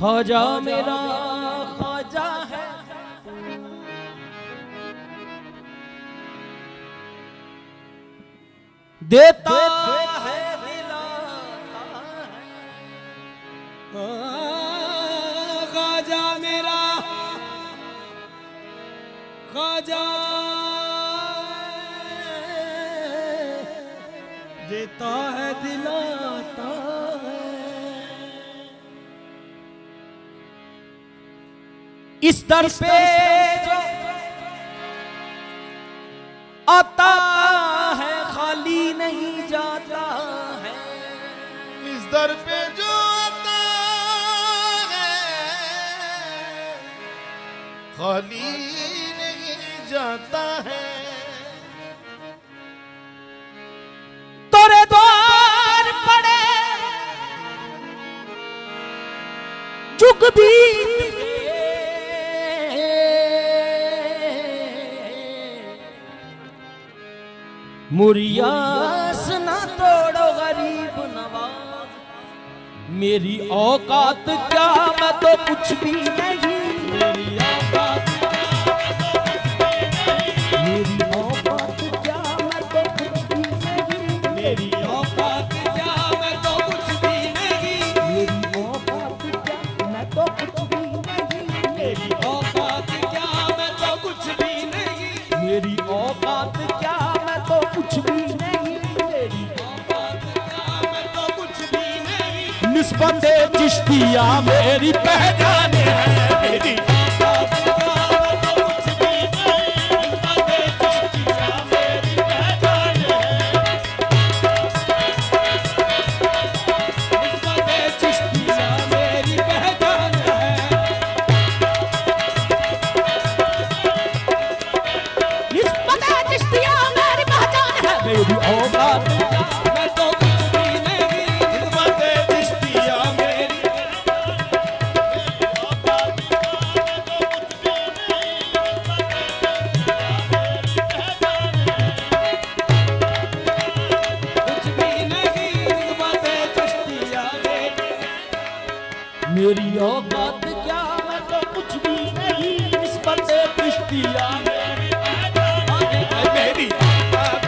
ख्वाजा मेरा ख्वाजा है, देता है दिलाता है। ख्वाजा मेरा ख्वाजा देता है दिलाता है। इस दर पे जो आता है खाली नहीं जाता है। इस दर पे जो आता है खाली नहीं जाता है। तोरे द्वार पड़े जुग बीत मुरियास ना तोड़ो गरीब नवाज। मेरी औकात क्या, मैं तो कुछ भी नहीं। मेरी औकात मेरी औकात क्या, मैं तो कुछ भी नहीं। मेरी औकात क्या, मैं तो कुछ भी नहीं। मेरी औकात क्या, मैं तो कुछ भी नहीं। मेरी औकात क्या, मैं तो कुछ भी नहीं। मेरी औकात क्या, मैं तो कुछ भी नहीं। मेरी औकात क्या, मैं तो कुछ भी नहीं। निस्बते चिश्तिया मेरी पहचान है। मेरी औकात क्या, मैं तो कुछ भी नहीं। निस्बते चिश्तिया मेरी पहचान है। निस्बते चिश्तिया मेरी पहचान है। निस्बते चिश्तिया मेरी पहचान है। मेरी औकात क्या, मैं तो कुछ भी नहीं। निस्बते चिश्तिया मेरी कुछ भी नहीं। निस्बते चिश्तिया मेरी औकात क्या, मैं तो कुछ भी नहीं। निस्बते चिश्तिया मेरी मेरी औकात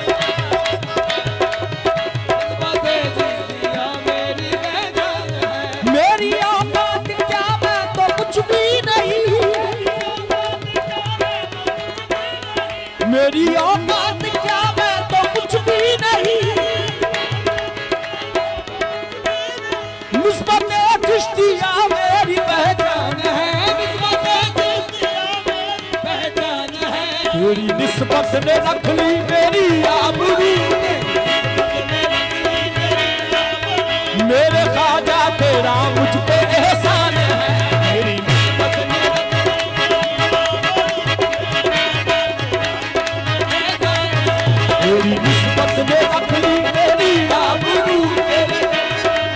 निस्बते चिश्तिया मेरी पहचान है। मेरी औकात क्या, मैं तो कुछ भी नहीं। मेरी औकात क्या, मैं तो कुछ भी नहीं। निस्बते चिश्तिया मेरी पहचान है। निस्बते चिश्तिया मेरी पहचान है। तेरी निस्बत ने रख ली मेरी आबरू। मेरे ख्वाजा तेरा मुझ पे एहसान है। मेरी निस्बत ने तेरी निस्बत ने रख ली मेरी आबरू।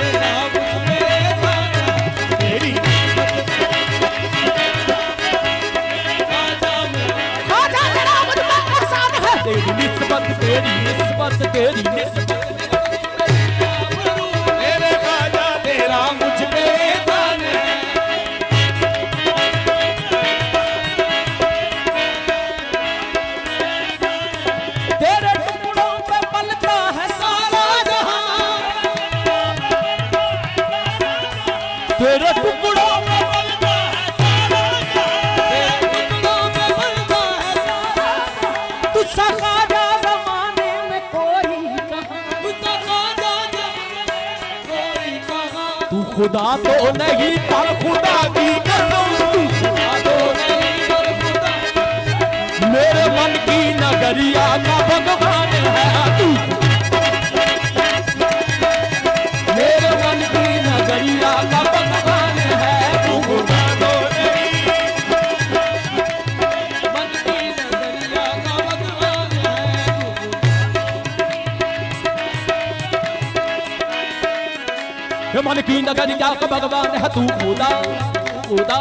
तेरा मुझ पे एहसान है। तेरी ख्वाजा तेरा मुझ पे एहसान है। तेरी निस्बत तेरी निस्बत तेरी निस्बत मेरे ख्वाजा तेरा मुझ पे एहसान है। तेरे टुकड़ों पे पलता है सारा जहां। तेरे टुकड़ों पे पलता है सारा जहां। तेरे टुकड़ों पे पलता है सारा जहां। तुझसा ख्वाजा ज़माने में कोई कहाँ। तुझसा ख्वाजा ज़माने में कोई कहाँ। तू खुदा तो नहीं पर खुदा की कसम। तू खुदा तो नहीं पर खुदा मेरे मन की नगरिया का भगवान है तू। मेरे मन की नगरिया का भगवान है तू। खुदा तो नहीं मन की नगरिया का भगवान है तू। मन की नगरिया का भगवान है तू। खुदा खुदा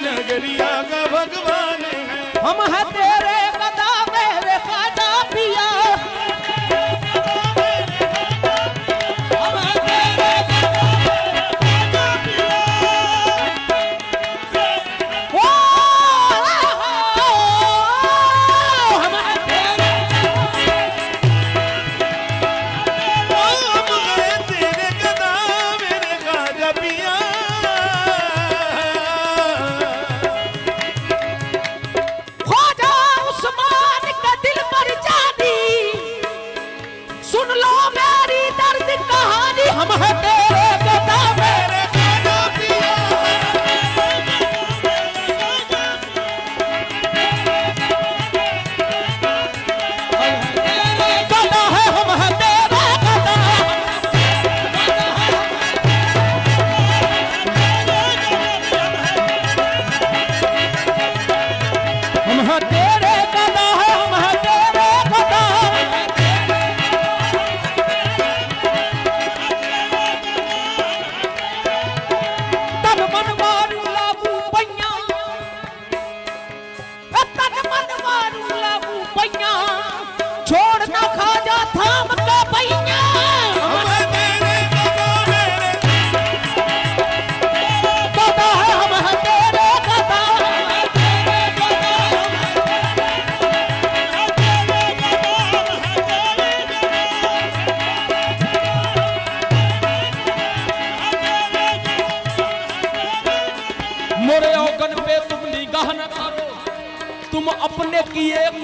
नगरिया का भगवान है। हम है तेरे कदा मेरे ख्वाजा पिया।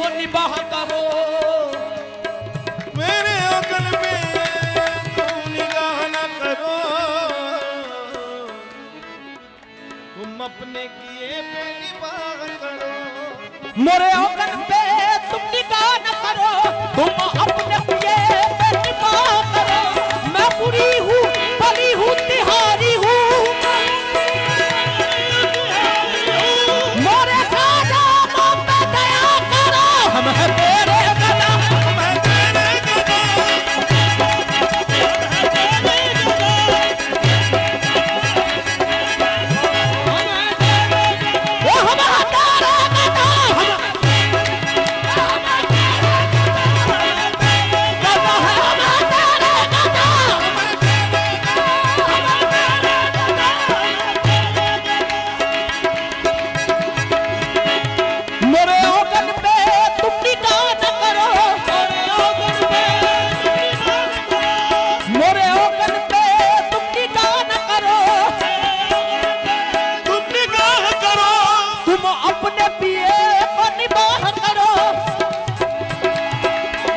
वो निबाह करो। मेरे अकल पे तुम निगाह न करो, तुम अपने किए पे निबाह करो। मोरे औगन पे तुम निगाह न करो, तुम अपने किए पे निबाह करो। मैं बुरी हूँ भली हूँ तिहारी हूँ, मोरे खाजा मुझ पे दया करो। हम हैं तेरे गदा, हम हैं तेरे गदा, वो हम हैं तेरे गदा, मोरे औगन पे तुम निगाह न करो, मोरे औगन पे तुम निगाह न करो, तुम निगाह करो, तुम अपने पिए को निबाह करो,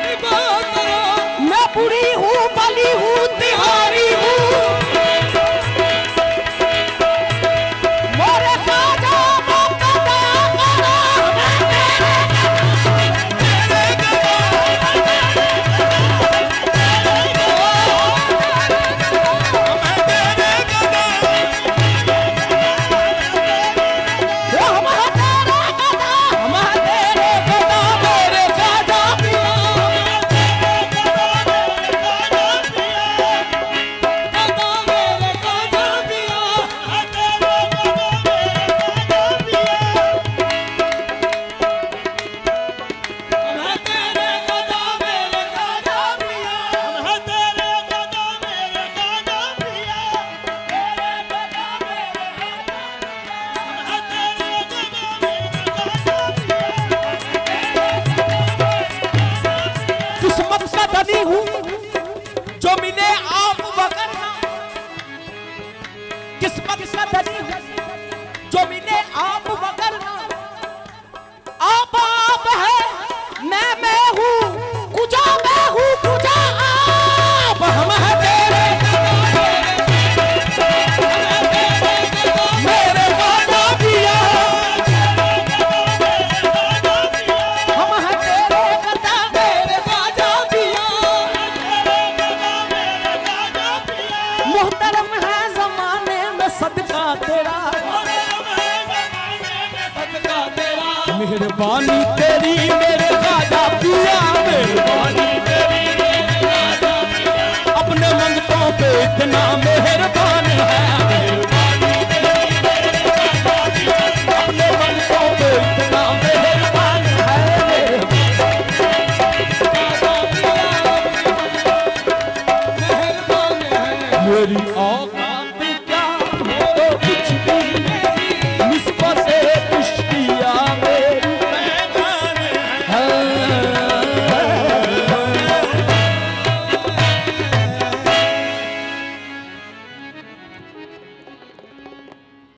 निबाह करो। मैं बुरी हूँ भली हूँ तिहारी हूँ, मोरे खाजा मुझ पे दया करो। वो हम हैं तेरे गदा, हम हैं तेरे गदा, मेरे खाजा पिया, गदा मेरे खाजा पिया, हम हैं तेरे गदा मेरे खाजा पिया, हम हैं तेरे गदा मेरे खाजा पिया, तेरे गदा मेरे खाजा किस्मत का धनी हूँ जो मिले आप बगैर ना, किस्मत का धनी हूँ जो मिले आप बगैर ना। आप है मैं हूँ कुजा, मैं हूँ कुजा आप। हम हैं तेरे मेरे खाजा पिया, हम हैं तेरे गदा मेरे खाजा पिया, मुहतरम है जमाने में सदका तेरा, सदका तेरा, मेहरबानी तेरी मेरे खाजा पिया, मेहरबानी तेरी मेरे खाजा पिया, अपने मंगतों पे इतना मेहरबान है, मेहरबानी तेरी मेरे खाजा पिया, अपने मंगतों पे इतना मेहरबान है, मेहरबान है। मेरी औकात